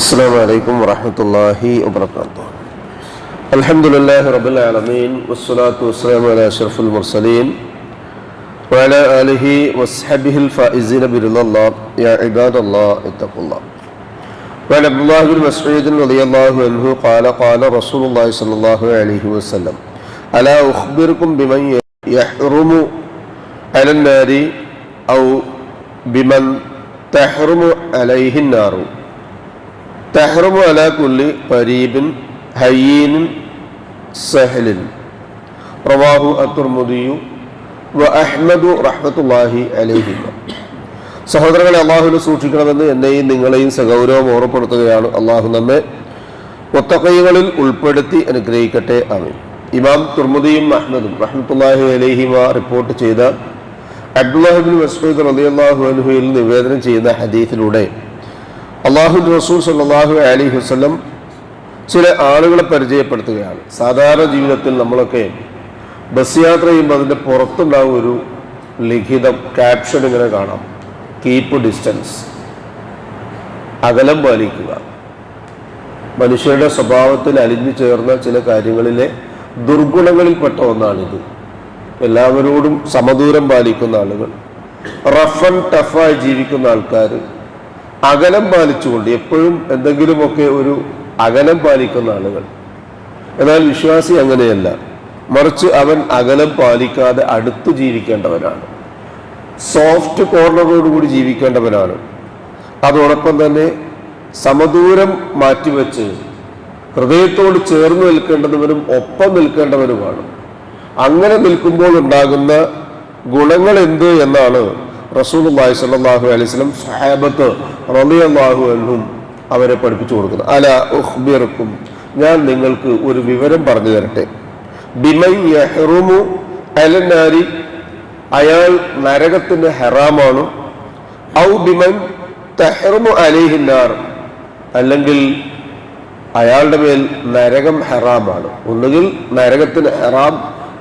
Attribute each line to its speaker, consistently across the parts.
Speaker 1: السلام عليكم ورحمة الله وبركاته. الحمد لله رب العالمين والصلاة والسلام على أشرف المرسلين وعلى آله وصحبه الفائزين برضا الله. يا عباد الله اتقوا الله. وعن عبد الله بن مسعود رضي الله عنه قال قال رسول الله صلى الله عليه وسلم ألا أخبركم بمن يحرم على النار أو بمن تحرم عليه النار തഹ്റമു അലാ കുല്ലി ഖരീബിൻ ഹയ്യീനിൻ സഹലിൻ റവാഹു അത്തുർമുദിയു വ അഹ്മദു റഹ്മത്തുള്ളാഹി അലൈഹി. സഹോദരങ്ങളെ, അള്ളാഹുവിനെ സൂക്ഷിക്കണമെന്ന് എന്നെയും നിങ്ങളെയും സഗൗരവം ഓർമ്മപ്പെടുത്തുകയാണ്. അള്ളാഹു നമ്മെ മുത്തഖീകളിൽ ഉൾപ്പെടുത്തി അനുഗ്രഹിക്കട്ടെ. ആമീൻ. ഇമാം തുർമുദിയും അഹ്മദും റഹ്മത്തുള്ളാഹി അലൈഹിമ റിപ്പോർട്ട് ചെയ്ത അബ്ദുല്ലാഹ് ഇബ്നു മസ്ഊദ് റളിയല്ലാഹു അൻഹുവിൽ നിവേദനം ചെയ്യുന്ന ഹദീസിലൂടെ അള്ളാഹുവിൻ്റെ റസൂൽ സല്ലല്ലാഹു അലൈഹി വസല്ലം ചില ആളുകളെ പരിചയപ്പെടുത്തുകയാണ്. സാധാരണ ജീവിതത്തിൽ നമ്മളൊക്കെ ബസ് യാത്ര ചെയ്യുമ്പോൾ അതിൻ്റെ പുറത്തുണ്ടാകും ഒരു ലിഖിതം, ക്യാപ്ഷൻ ഇങ്ങനെ കാണാം: കീപ്പ് ഡിസ്റ്റൻസ്, അകലം പാലിക്കുക. മനുഷ്യരുടെ സ്വഭാവത്തിൽ അലിഞ്ഞു ചേർന്ന ചില കാര്യങ്ങളിലെ ദുർഗുണങ്ങളിൽപ്പെട്ട ഒന്നാണിത്. എല്ലാവരോടും സമദൂരം പാലിക്കുന്ന ആളുകൾ, റഫ് ആൻഡ് ടഫായി ജീവിക്കുന്ന ആൾക്കാർ, അകലം പാലിച്ചുകൊണ്ട് എപ്പോഴും എന്തെങ്കിലുമൊക്കെ ഒരു അകലം പാലിക്കുന്ന ആളുകൾ. എന്നാൽ വിശ്വാസി അങ്ങനെയല്ല, മറിച്ച് അവൻ അകലം പാലിക്കാതെ അടുത്ത് ജീവിക്കേണ്ടവനാണ്, സോഫ്റ്റ് കോർണറോടുകൂടി ജീവിക്കേണ്ടവനാണ്. അതോടൊപ്പം തന്നെ സമദൂരം മാറ്റിവെച്ച് ഹൃദയത്തോട് ചേർന്ന് നിൽക്കേണ്ടവനും ഒപ്പം നിൽക്കേണ്ടവനുമാണ്. അങ്ങനെ നിൽക്കുമ്പോൾ ഉണ്ടാകുന്ന ഗുണങ്ങൾ എന്ത് എന്നാണ് റസൂലുള്ളാഹി സ്വല്ലല്ലാഹു അലൈഹി വസല്ലം സഹാബത്ത് റളിയല്ലാഹു അൻഹും അവരെ പഠിപ്പിച്ചു കൊടുക്കുന്നത്. അലാ ഉഖ്ബിറുക്കും, ഞാൻ നിങ്ങൾക്ക് ഒരു വിവരം പറഞ്ഞു തരട്ടെ. ബിമൻ യഹ്റുമു അലന്നാരി, അയാൾ നരകത്തിന് ഹറാമാണ്. ഔ ബിമൻ തഹ്റുമു അലൈഹിന്നാർ, അല്ലെങ്കിൽ അയാളുടെ മേൽ നരകം ഹറാമാണ്. ഒന്നുകിൽ നരകത്തിന് ഹറാം,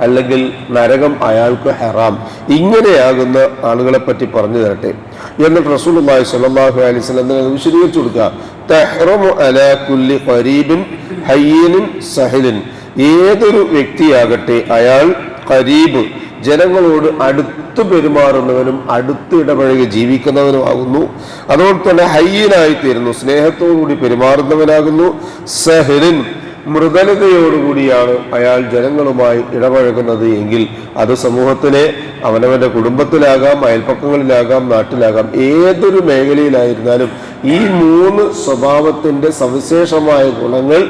Speaker 1: അല്ലെങ്കിൽ നരകം അയാൾക്ക് ഹറാം. ഇങ്ങനെയാകുന്ന ആളുകളെ പറ്റി പറഞ്ഞു തരട്ടെ. എന്നിട്ട് റസൂലുള്ളാഹി സ്വല്ലല്ലാഹു അലൈഹി വസല്ലം വിശദീകരിച്ചു കൊടുക്കുക: തഹ്റമു അലാ കുല്ലി ഖരീബിൻ ഹയ്യീനിൻ സഹലിൻ, ഏതൊരു വ്യക്തിയാകട്ടെ അയാൾ ഖരീബ്, ജനങ്ങളോട് അടുത്ത് പെരുമാറുന്നവനും അടുത്ത് ഇടപഴകി ജീവിക്കുന്നവനുമാകുന്നു. അതുകൊണ്ട് തന്നെ ഹയ്യീനായി തീരുന്നു, സ്നേഹത്തോടുകൂടി പെരുമാറുന്നവനാകുന്നു. സഹലിൻ, മൃദുലതയോടുകൂടിയാണ് അയാൾ ജനങ്ങളുമായി ഇടപഴകുന്നത് എങ്കിൽ അത് സമൂഹത്തിലെ അവനവന്റെ കുടുംബത്തിലാകാം, അയൽപ്പക്കങ്ങളിലാകാം, നാട്ടിലാകാം, ഏതൊരു മേഖലയിലായിരുന്നാലും ഈ മൂന്ന് സ്വഭാവത്തിന്റെ സവിശേഷമായ ഗുണങ്ങൾ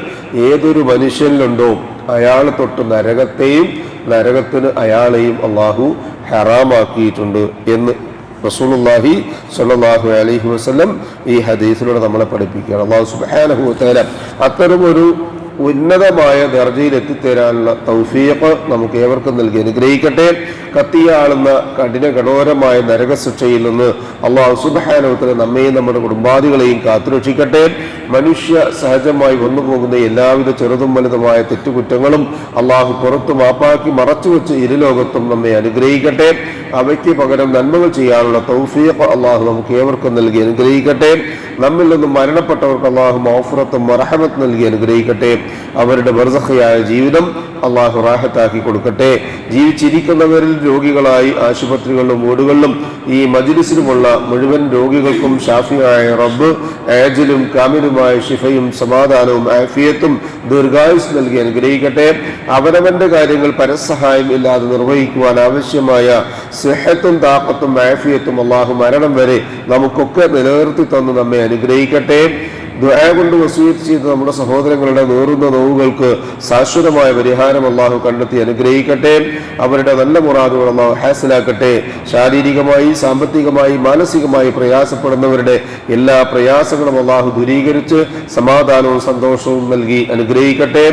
Speaker 1: ഏതൊരു മനുഷ്യനിലുണ്ടോ അയാൾ തൊട്ട് നരകത്തെയും നരകത്തിന് അയാളെയും അള്ളാഹു ഹറാമാക്കിയിട്ടുണ്ട് എന്ന് റസൂലുള്ളാഹി സ്വല്ലല്ലാഹു അലൈഹി വസല്ലം ഈ ഹദീസിലൂടെ നമ്മളെ പഠിപ്പിക്കുകയാണ്. അള്ളാഹു സുബ്ഹാനഹു വ തആല അത്തരമൊരു ഉന്നതമായ ദർജയിൽ എത്തിത്തരാനുള്ള തൗഫീഖ് നമുക്ക് ഏവർക്കും നൽകി അനുഗ്രഹിക്കട്ടെ. കത്തിയാളുന്ന കഠോരമായ നരകശിക്ഷയിൽ നിന്ന് അള്ളാഹു സുബ്ഹാനഹു വ തആല നമ്മെയും നമ്മുടെ കുടുംബാദികളെയും കാത്തുരക്ഷിക്കട്ടെ. മനുഷ്യ സഹജമായി വന്നുപോകുന്ന എല്ലാവിധ ചെറുതും വലുതുമായ തെറ്റുകുറ്റങ്ങളും അള്ളാഹു പുറത്തു മാപ്പാക്കി മറച്ചുവെച്ച് ഇരുലോകത്തും നമ്മെ അനുഗ്രഹിക്കട്ടെ. അവയ്ക്ക് പകരം നന്മകൾ ചെയ്യാനുള്ള തൗഫീഖ് അള്ളാഹു നമുക്ക് ഏവർക്കും നൽകി അനുഗ്രഹിക്കട്ടെ. നമ്മിൽ നിന്നും മരണപ്പെട്ടവർക്ക് അള്ളാഹു മഗ്ഫിറത്തും റഹ്മത്തും നൽകി അനുഗ്രഹിക്കട്ടെ. അവരുടെ ബർസഖിയായ ജീവിതം അള്ളാഹു റാഹത്താക്കി കൊടുക്കട്ടെ. ജീവിച്ചിരിക്കുന്നവരിൽ രോഗികളായി ആശുപത്രികളിലും വീടുകളിലും ഈ മജ്ലിസിലുമുള്ള മുഴുവൻ രോഗികൾക്കും ഷാഫിയായ റബ്ബ് ആജിലും കാമിലുമായ ശിഫയും സമാധാനവും ആഫിയത്തും ദീർഘായുസ് നൽകി അനുഗ്രഹിക്കട്ടെ. അവനവന്റെ കാര്യങ്ങൾ പരസഹായം ഇല്ലാതെ നിർവഹിക്കുവാൻ ആവശ്യമായ സിഹത്തും താഖത്തും ആഫിയത്തും അള്ളാഹു മരണം വരെ നമുക്കൊക്കെ നിലനിർത്തി തന്നു നമ്മെ അനുഗ്രഹിക്കട്ടെ. ദുആ കൊണ്ട് വസിയത്ത് ചെയ്ത നമ്മുടെ സഹോദരങ്ങളുടെ നേറുന്ന നോവുകൾക്ക് ശാശ്വതമായ പരിഹാരം അള്ളാഹു കണ്ടെത്തി അനുഗ്രഹിക്കട്ടെ. അവരുടെ നല്ല മുറാദുകൾ അള്ളാഹു ഹാസിലാക്കട്ടെ. ശാരീരികമായി, സാമ്പത്തികമായി, മാനസികമായി പ്രയാസപ്പെടുന്നവരുടെ എല്ലാ പ്രയാസങ്ങളും അള്ളാഹു ദൂരീകരിച്ച് സമാധാനവും സന്തോഷവും നൽകി അനുഗ്രഹിക്കട്ടെ.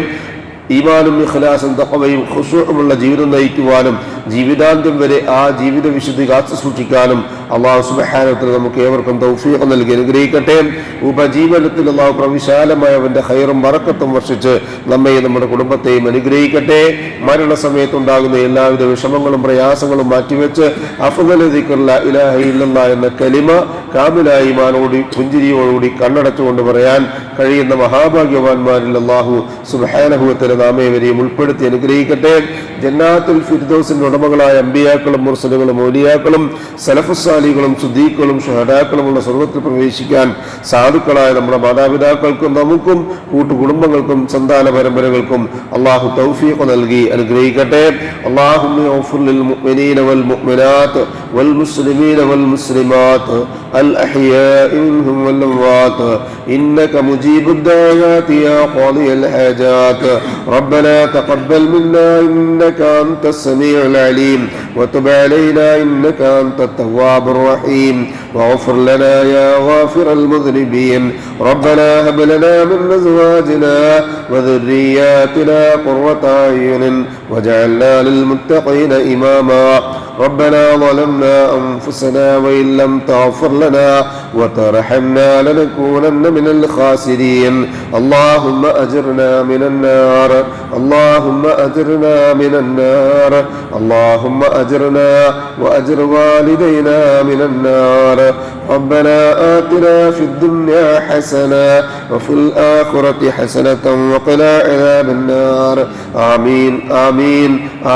Speaker 1: ഈമാനും ഇഖ്ലാസും തഖ്വയും ഖുശൂഉമുള്ള ജീവിതം നയിക്കുവാനും ജീവിതാന്ത്യം വരെ ആ ജീവിത വിശുദ്ധി കാത്തു സൂക്ഷിക്കാനും അല്ലാഹു സുബ്ഹാനഹു വ തആല നമുക്ക് ഏവർക്കും തൗഫീഖ് നൽകി അനുഗ്രഹിക്കട്ടെ. ഉപജീവനത്തിൽ അല്ലാഹു പ്രവിശാലമായ അവന്റെ ഖൈറും ബറക്കത്തും വർഷിച്ച് നമ്മയും നമ്മുടെ കുടുംബത്തെയും അനുഗ്രഹിക്കട്ടെ. മരണസമയത്തുണ്ടാകുന്ന എല്ലാവിധ വിഷമങ്ങളും പ്രയാസങ്ങളും മാറ്റിവെച്ച് അഫ്ളൽ ദിക്ർ ലാ ഇലാഹ ഇല്ലല്ലാഹ് എന്ന കലിമ കാമിലായ ഈമാനോടുകൂടി പുഞ്ചിരിയോടുകൂടി കണ്ണടച്ചുകൊണ്ട് പറയാൻ കഴിയുന്ന മഹാഭാഗ്യവാന്മാരിൽ അല്ലാഹു സുബ്ഹാനഹു വ തആല നാമേവരെയും ഉൾപ്പെടുത്തി അനുഗ്രഹിക്കട്ടെ. ജന്നാത്തുൽ ഫിർദൗസിന്റെ ഉടമകളായ അമ്പിയാക്കളും മുർസലുകളും ഔലിയാക്കളും സലഫുസ് സാലികളും സുദ്ദീഖുകളും ഷുഹദാക്കളുമുള്ള സ്വർഗ്ഗത്തിൽ പ്രവേശിക്കാൻ സാധുക്കളായ നമ്മുടെ മാതാപിതാക്കൾക്കും നമുക്കും കൂട്ടുകുടുംബങ്ങൾക്കും സന്താന പരമ്പരകൾക്കും അല്ലാഹു തൗഫീഖ് നൽകി അനുഗ്രഹിക്കട്ടെ. അല്ലാഹുമ്മ ഗ്ഫിർ ലിൽ മുഅ്മിനീന വൽ മുഅ്മിനാത്ത് വൽ മുസ്ലിമീന വൽ മുസ്ലിമാത്ത് അൽ അഹ്യാഇ മിൻഹും വൽ അംവാത്ത് ഇന്നക മുജീബുദ് ദഅവാതി യാ ഖാദിയൽ ഹാജാത്ത് റബ്ബനാ തഖബ്ബൽ മിന്നാ ഇന്നക അൻതസ് സമീഉൽ അലീം വതുബ് അലൈനാ ഇന്നക അൻതത് തവ്വാബുർ റഹീം واغفر لنا يا غافر المذنبين ربنا هب لنا من أزواجنا وذرياتنا قرة أعين واجعلنا للمتقين إماما ربنا ظلمنا أنفسنا وإن لم تغفر لنا وترحمنا لنكونن من الخاسرين اللهم أجرنا من النار اللهم أجرنا من النار اللهم أجرنا وأجر والدينا من النار ربنا آتنا في الدنيا حسنة وفي الآخرة حسنة وقنا عذاب النار آمين آمين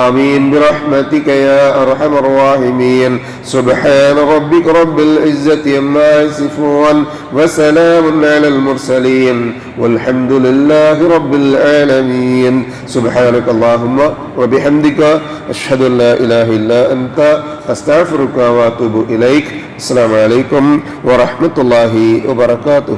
Speaker 1: آمين برحمتك يا أرحم الراحمين سبحان ربك رب العزة عما يصفون وسلام على المرسلين والحمد لله رب العالمين سبحانك اللهم وبحمدك أشهد أن لا إله إلا أنت أستغفرك وأتوب إليك السلام عليكم ورحمة الله وبركاته.